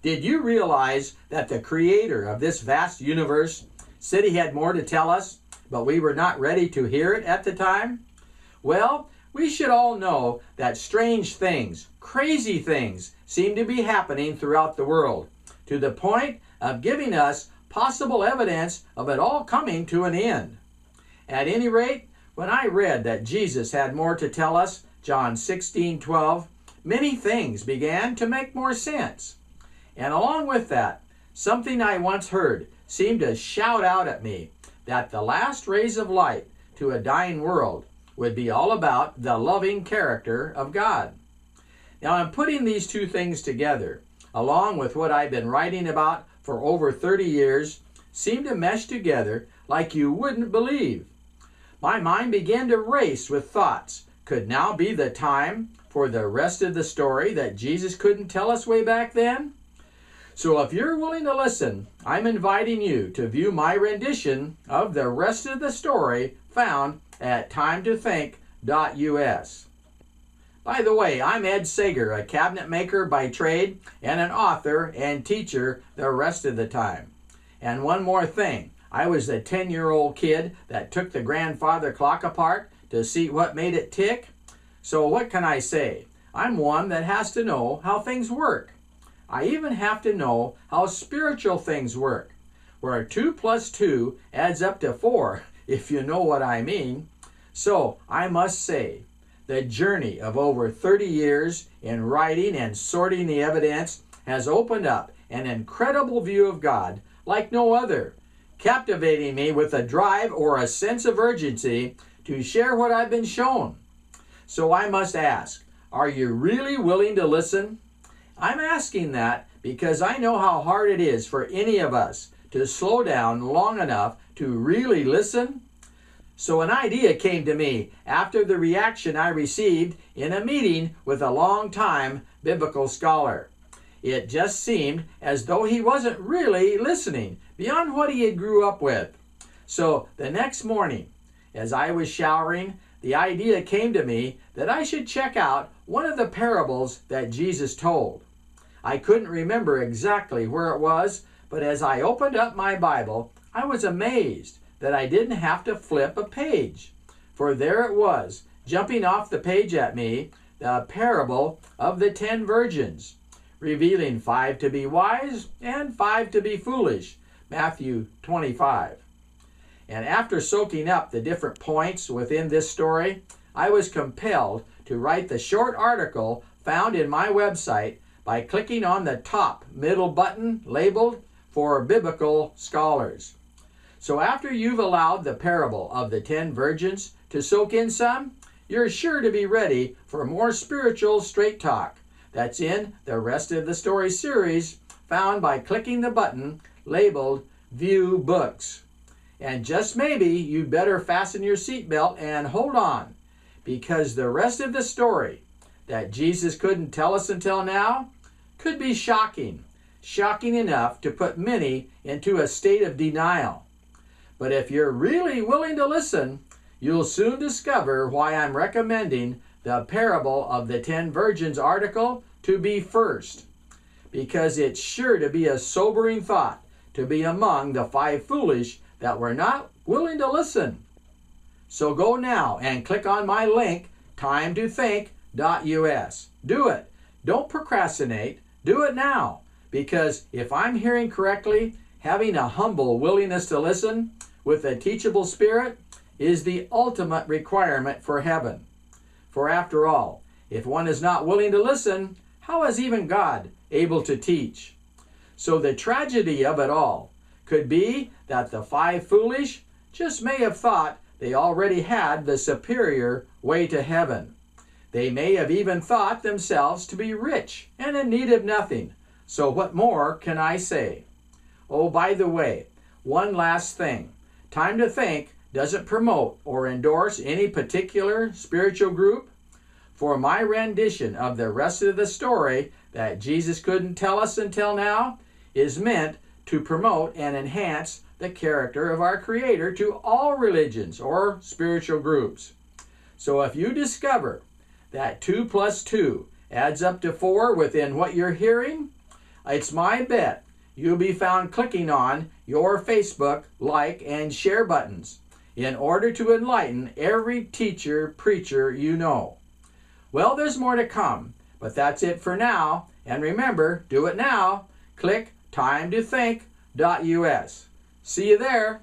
Did you realize that the creator of this vast universe said he had more to tell us, but we were not ready to hear it at the time? Well, we should all know that strange things, crazy things, seem to be happening throughout the world, to the point of giving us possible evidence of it all coming to an end. At any rate, when I read that Jesus had more to tell us, John 16:12, many things began to make more sense. And along with that, something I once heard seemed to shout out at me that the last rays of light to a dying world would be all about the loving character of God. Now I'm putting these two things together, along with what I've been writing about for over 30 years, seem to mesh together like you wouldn't believe. My mind began to race with thoughts. Could now be the time for the rest of the story that Jesus couldn't tell us way back then? So if you're willing to listen, I'm inviting you to view my rendition of the rest of the story found at timetothink.us. By the way, I'm Ed Sager, a cabinet maker by trade and an author and teacher the rest of the time. And one more thing, I was the 10-year-old kid that took the grandfather clock apart to see what made it tick. So what can I say? I'm one that has to know how things work. I even have to know how spiritual things work, where 2 plus 2 adds up to 4, if you know what I mean. So I must say, the journey of over 30 years in writing and sorting the evidence has opened up an incredible view of God like no other, captivating me with a drive or a sense of urgency to share what I've been shown. So I must ask, are you really willing to listen? I'm asking that because I know how hard it is for any of us to slow down long enough to really listen. So an idea came to me after the reaction I received in a meeting with a long-time biblical scholar. It just seemed as though he wasn't really listening beyond what he had grew up with. So the next morning, as I was showering, the idea came to me that I should check out one of the parables that Jesus told. I couldn't remember exactly where it was, but as I opened up my Bible, I was amazed that I didn't have to flip a page. For there it was, jumping off the page at me, the parable of the 10 virgins, revealing 5 to be wise and 5 to be foolish, Matthew 25. And after soaking up the different points within this story, I was compelled to write the short article found in my website by clicking on the top middle button labeled For Biblical Scholars. So after you've allowed the parable of the 10 virgins to soak in some, you're sure to be ready for more spiritual straight talk that's in the rest of the story series found by clicking the button labeled View Books. And just maybe you better fasten your seatbelt and hold on, because the rest of the story that Jesus couldn't tell us until now could be shocking enough to put many into a state of denial. But if you're really willing to listen, you'll soon discover why I'm recommending the parable of the 10 virgins article to be first, because it's sure to be a sobering thought to be among the 5 foolish that were not willing to listen. So go now and click on my link, timetothink.us. Do it. Don't procrastinate. Do it now, because if I'm hearing correctly, having a humble willingness to listen with a teachable spirit is the ultimate requirement for heaven. For after all, if one is not willing to listen, how is even God able to teach? So the tragedy of it all could be that the 5 foolish just may have thought they already had the superior way to heaven. They may have even thought themselves to be rich and in need of nothing. So what more can I say? Oh, by the way, one last thing. Time to Think doesn't promote or endorse any particular spiritual group. For my rendition of the rest of the story that Jesus couldn't tell us until now is meant to promote and enhance the character of our Creator to all religions or spiritual groups. So if you discover that 2 plus 2 adds up to 4 within what you're hearing, it's my bet you'll be found clicking on your Facebook like and share buttons in order to enlighten every teacher, preacher you know. Well, there's more to come, but that's it for now. And remember, do it now. Click timetothinc.us. See you there.